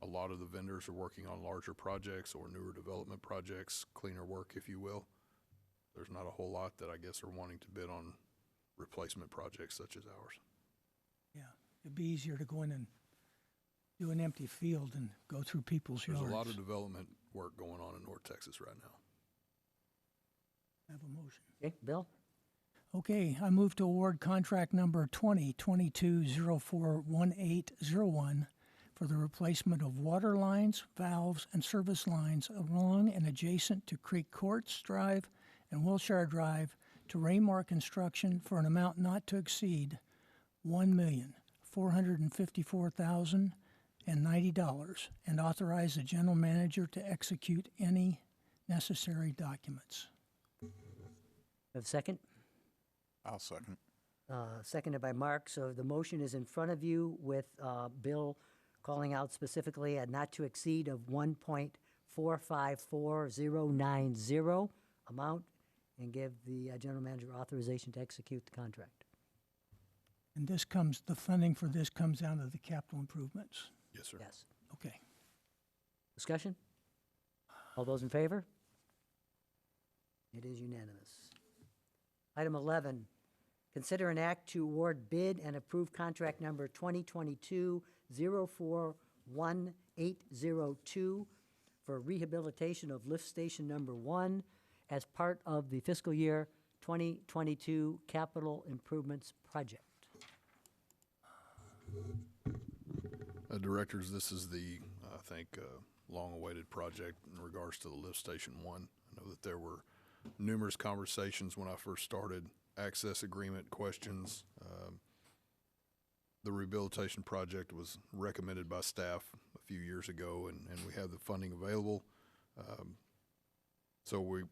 A lot of the vendors are working on larger projects or newer development projects, cleaner work, if you will. There's not a whole lot that I guess are wanting to bid on replacement projects such as ours. Yeah, it'd be easier to go in and do an empty field and go through people's There's yards. a lot of development work going on in North Texas right now. Have a motion. Okay, Bill? Okay, I move to award contract number 2022-041801 for the replacement of water lines, valves, and service lines along and adjacent to Creek Courts Drive and Wilshire Drive to Raymar Construction for an amount not to exceed $1,454,090 and authorize the general manager to execute any necessary documents. Have a second? I'll second. Seconded by Mark. So the motion is in front of you with Bill calling out specifically a not to exceed of 1.454090 amount and give the general manager authorization to execute the contract. And the funding for this comes out of the capital improvements. Yes, sir. Yes. Okay. Discussion? All those in favor? It is unanimous. Item 11, consider an act to award bid and approve contract number 2022-041802 for rehabilitation of lift station number 1 as part of the fiscal year 2022 capital improvements project. Directors, this is the, I think, long-awaited project in regards to the lift station 1. I know that there were numerous conversations when I first started, access agreement questions. The rehabilitation project was recommended by staff a few years ago, and we have the funding available. So we're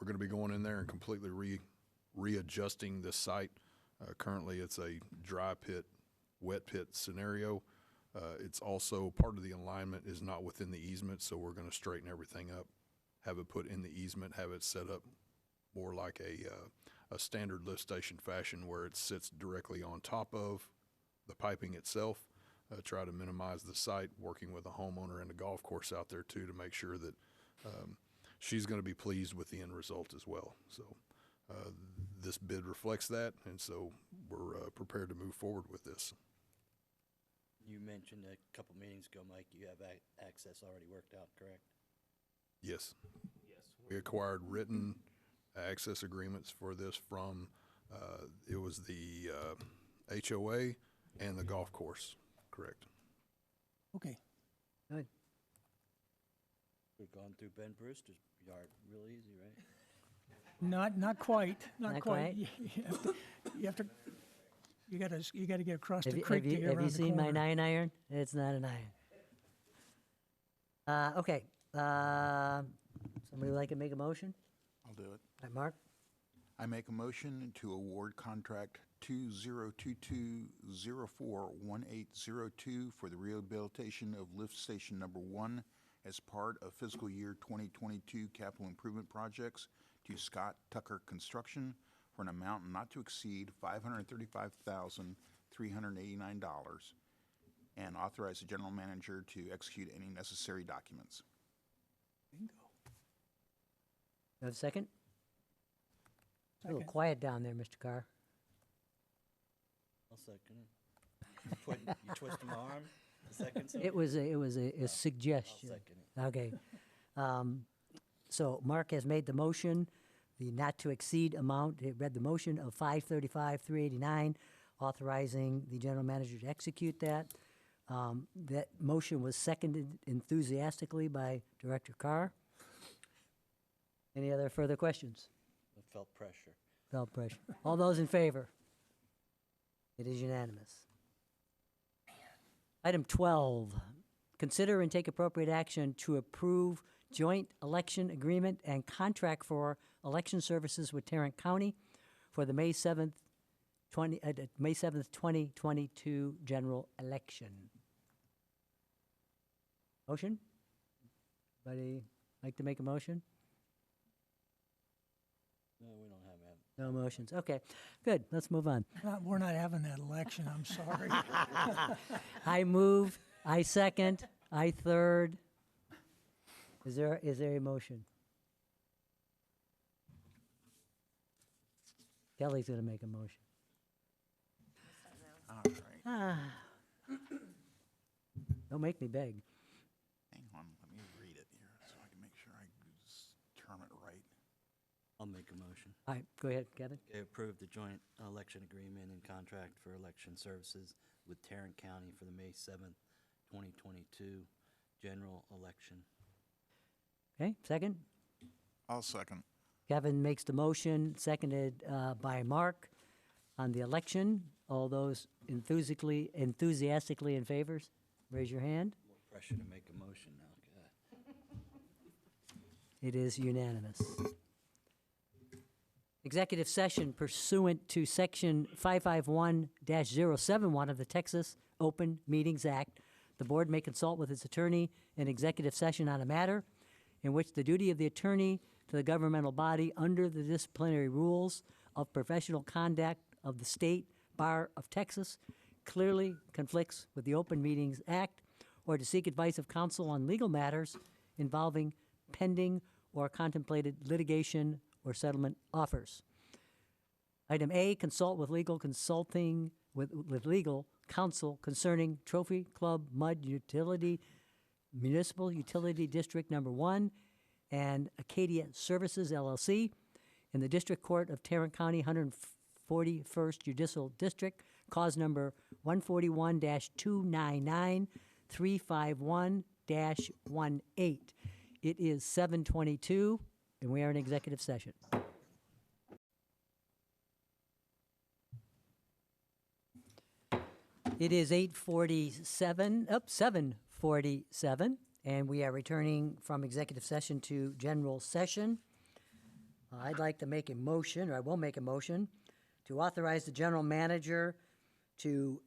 going to be going in there and completely readjusting this site. Currently, it's a dry pit, wet pit scenario. It's also part of the alignment is not within the easement, so we're going to straighten everything up, have it put in the easement, have it set up more like a standard lift station fashion where it sits directly on top of the piping itself. Try to minimize the site, working with a homeowner and a golf course out there too to make sure that she's going to be pleased with the end result as well. So this bid reflects that, and so we're prepared to move forward with this. You mentioned a couple meetings ago, Mike, you have access already worked out, correct? Yes. Yes. We acquired written access agreements for this from, it was the HOA and the golf course, correct? Okay. Good. We've gone through Ben Brewster's yard real easy, right? Not quite. Not Not quite. quite? You gotta get across the Have creek to you, get have around you the seen my corner. 9-iron? It's not an iron. Okay. Somebody like to make a motion? I'll do it. Right, Mark? I make a motion to award contract 2022-041802 for the rehabilitation of lift station number 1 as part of fiscal year 2022 capital improvement projects to Scott Tucker Construction for an amount not to exceed $535,389 and authorize the general manager to execute any necessary documents. Bingo. You have a second? A little Second. quiet down there, Mr. Carr. I'll second it. You twisting my arm? A second, so? It was a suggestion. second Okay. So Mark has made the motion, the not to exceed amount, it read the motion of $535,389, authorizing the general manager to execute that. That motion was seconded enthusiastically by Director Carr. Any other further questions? I felt pressure. Felt pressure. All those in favor? It is unanimous. Item 12, consider and take appropriate action to approve joint election agreement and contract for election services with Tarrant County for the May 7th, 2022 general election. Motion? Anybody like to make a motion? No, we don't have that. No motions. Okay, good. Let's move on. We're not having that election, I'm sorry. I move, I second, I third. Is there a motion? Kelly's gonna make a motion. All right. Don't make me beg. Hang on, let me read it here so I can make sure I term it right. I'll make a motion. All right, go ahead, Kevin. Okay, approve the joint election agreement and contract for election services with Tarrant County for the May 7th, 2022 general election. Okay, second? I'll second. Kevin makes the motion, seconded by Mark on the election. All those enthusiastically in favors, raise your hand. Pressure to make a motion now. God. It is unanimous. Executive session pursuant to Section 551-071 of the Texas Open Meetings Act. The board may consult with its attorney in executive session on a matter in which the duty of the attorney to the governmental body under the disciplinary rules of professional conduct of the State Bar of Texas clearly conflicts with the Open Meetings Act, or to seek advice of counsel on legal matters involving pending or contemplated litigation or settlement offers. Item A, consult with legal consulting with legal counsel concerning Trophy Club Mud Utility, Municipal Utility District Number 1, and Acadia Services LLC in the District Court of Tarrant County, 141st Judicial District, cause number 141-299-351-18. It is 7:22, and we are in executive session. It is 7:47, and we are returning from executive session to general session. I'd like to make a motion, or I will make a motion, to authorize the general manager to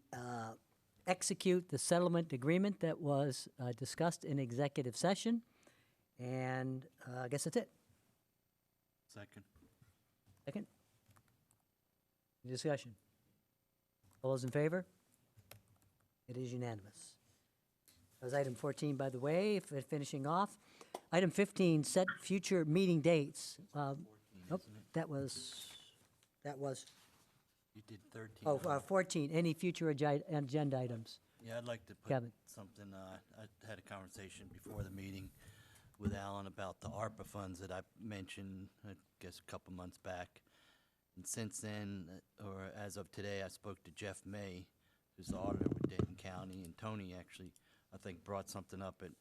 execute the settlement agreement that was discussed in executive session. And I guess that's it. Second. Second? Any discussion? All those in favor? It is unanimous. That was item 14, by the way, finishing off. Item 15, set future meeting dates. Nope, that was, You did 13. 14, any future agenda items. Yeah, I'd like to put Kevin. something, I had a conversation before the meeting with Alan about the ARPA funds that I mentioned, I guess, a couple months back. And since then, or as of today, I spoke to Jeff May, who's the auditor with Dayton County, and Tony actually, I think, brought something up at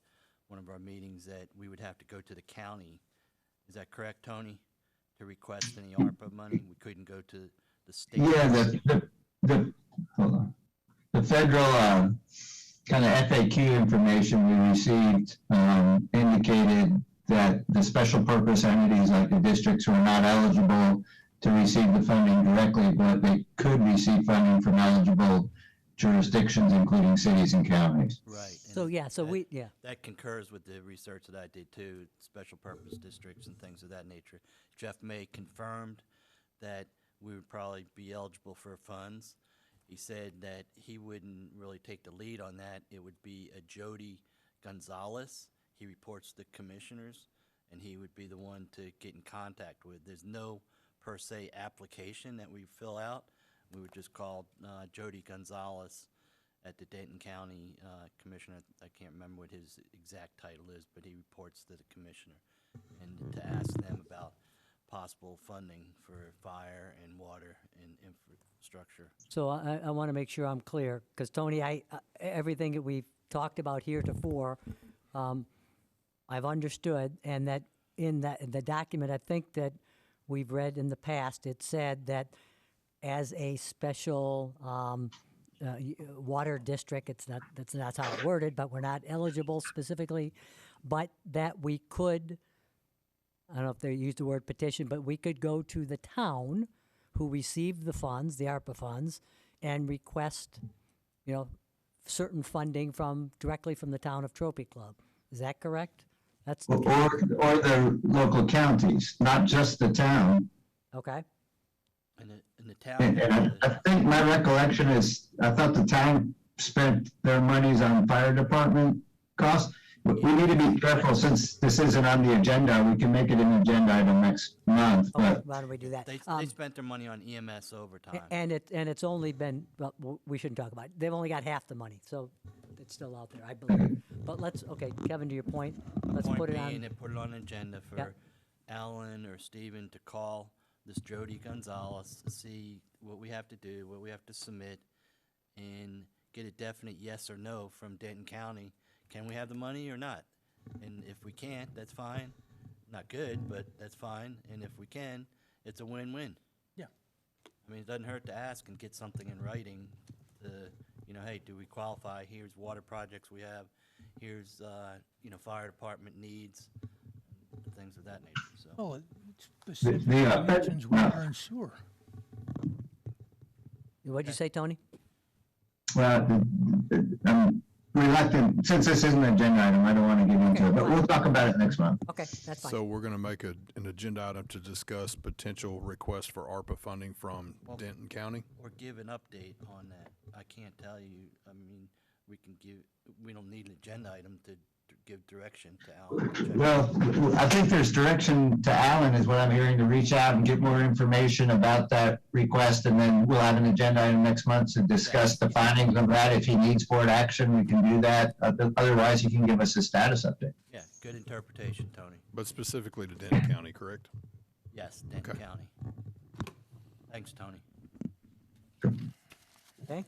one of our meetings that we would have to go to the county. Is that correct, Tony? To request any ARPA money? We couldn't go to the state? Yeah, hold on. The federal kind of FAQ information we received indicated that the special purpose entities like the districts were not eligible to receive the funding directly, but they could receive funding from eligible jurisdictions, including cities and counties. Right. So, yeah, so That concurs with the research that I did too, special purpose districts and things of that nature. Jeff May confirmed that we would probably be eligible for funds. He said that he wouldn't really take the lead on that. It would be a Jody Gonzalez. He reports to commissioners, and he would be the one to get in contact with. There's no per se application that we fill out. We would just call Jody Gonzalez at the Dayton County Commissioner. I can't remember what his exact title is, but he reports to the commissioner, and to ask them about possible funding for fire and water and infrastructure. So I want to make sure I'm clear, because Tony, everything that we've talked about heretofore, I've understood, and that in the document, I think that we've read in the past, it said that as a special water district, that's not how it's worded, but we're not eligible specifically, but that we could, I don't know if they used the word petition, but we could go to the town who received the funds, the ARPA funds, and request, certain funding directly from the town of Trophy Club. Is that correct? That's Or the local counties, not just the town. okay. And the town. And I think my recollection is, I thought the town spent their monies on fire department costs. We need to be careful, since this isn't on the agenda, we can make it an agenda item next month, Okay, but why don't we do that? They spent their money on EMS overtime. And it's only been, well, we shouldn't talk about it. They've only got half the money, so it's still out there, I believe. But Kevin, to your point, let's Point put it being, on. they put it on an agenda for Yeah. Alan or Steven to call this Jody Gonzalez to see what we have to do, what we have to submit, and get a definite yes or no from Denton County. Can we have the money or not? And if we can't, that's fine. Not good, but that's fine. And if we can, it's a win-win. Yeah. I mean, it doesn't hurt to ask and get something in writing. Hey, do we qualify? Here's water projects we have. Here's, fire department needs, things of that nature, so. Oh, it specifically mentions water and sewer. What'd you say, Tony? Well, I'm reluctant, since this isn't an agenda item, I don't want to get into it, but we'll talk about it next month. Okay, that's fine. So we're going to make an agenda item to discuss potential requests for ARPA funding from Denton County. Or give an update on that. I can't tell you, I mean, we don't need an agenda item to give direction to Alan. Well, I think there's direction to Alan, is what I'm hearing, to reach out and get more information about that request, and then we'll have an agenda item next month to discuss the findings of that. If he needs board action, we can do that. Otherwise, he can give us a status update. Yeah, good interpretation, Tony. But specifically to Denton County, correct? Yes, Denton Okay. County. Thanks, Tony. Okay.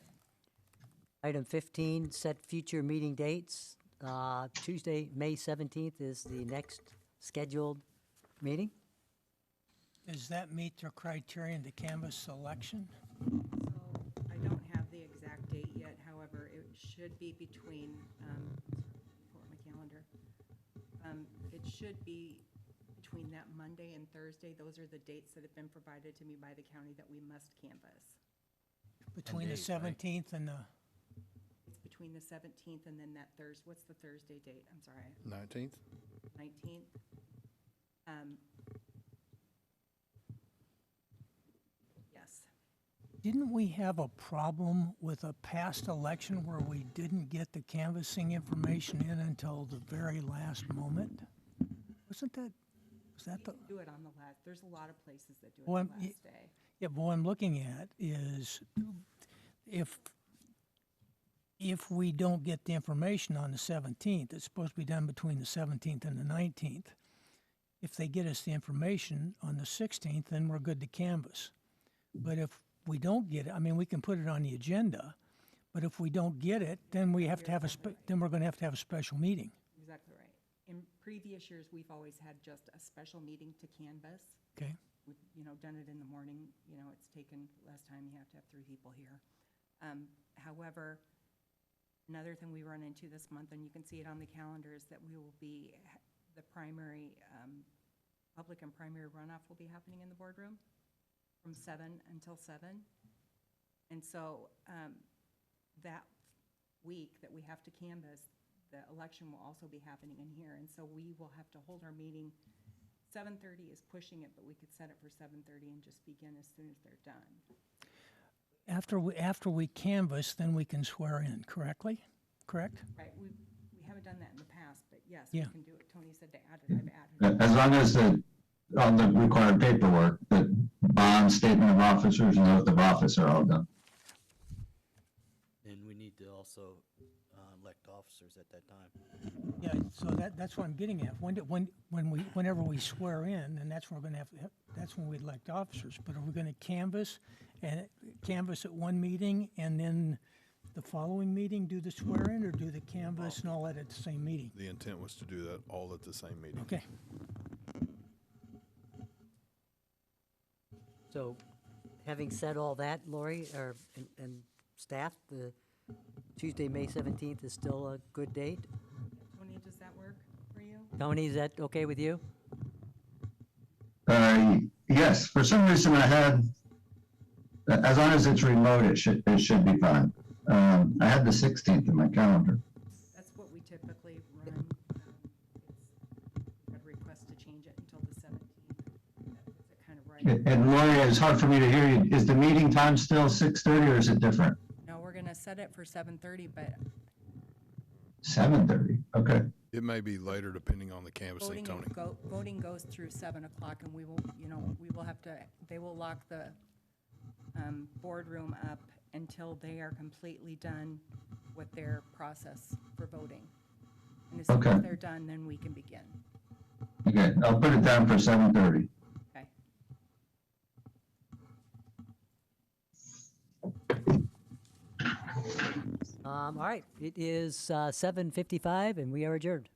Item 15, set future meeting dates. Tuesday, May 17th is the next scheduled meeting. Does that meet the criterion to canvas selection? So I don't have the exact date yet, however, it should be between, pull up my calendar. It should be between that Monday and Thursday. Those are the dates that have been provided to me by the county that we must canvass. Between the days, right? 17th and the, It's between the 17th and then that Thursday, what's the Thursday date? I'm sorry, 19th? 19th? Yes. didn't we have a problem with a past election where we didn't get the canvassing information in until the very last moment? Was that the? Do it on the last, there's a lot of places that do it Well, on the last day. Yeah, but what I'm looking at is if we don't get the information on the 17th, it's supposed to be done between the 17th and the 19th. If they get us the information on the 16th, then we're good to canvass. But if we don't get it, I mean, we can put it on the agenda, but if we don't get it, then we have to have then we're going to have a special meeting. Exactly right. In previous years, we've always had just a special meeting to canvass. Okay. We've, done it in the morning, it's taken less time, you have to have 3 people here. However, another thing we run into this month, and you can see it on the calendar, is that we will be, the primary, public and primary runoff will be happening in the boardroom from 7 until 7. And so that week that we have to canvass, the election will also be happening in here. And so we will have to hold our meeting. 7:30 is pushing it, but we could set it for 7:30 and just begin as soon as they're done. After we canvass, then we can swear in, correct? Right, we haven't done that in the past, but yes, Yeah. we can do it. Tony said to add it, I've added it. As long as all the required paperwork, the bond, statement of officers, and oath of office are all done. And we need to also elect officers at that time. Yeah, so that's what I'm getting at. Whenever we swear in, and that's when we're going to that's when we elect officers. But are we going to canvass at one meeting and then the following meeting do the swear in, or do the canvass and all that at the same meeting? The intent was to do that all at the same meeting. Okay. So, having said all that, Lori, and staff, the Tuesday, May 17th is still a good date? Tony, does that work for you? Tony, is that okay with you? Yes, for some reason I had, as long as it's remote, it should be fine. I had the 16th in my calendar. That's what we typically run. It's a request to change it until the 17th. Is it kind of right? And Lori, it's hard for me to hear you. Is the meeting time still 6:30 or is it different? No, we're gonna set it for 7:30, but 7:30, okay. It may be later depending on the canvassing, Tony. voting goes through 7 o'clock, and we will, we will have to, they will lock the boardroom up until they are completely done with their process for voting. And as soon Okay. as they're done, then we can begin. Okay, I'll put it down for 7:30. Okay. All right, it is 7:55 and we are adjourned.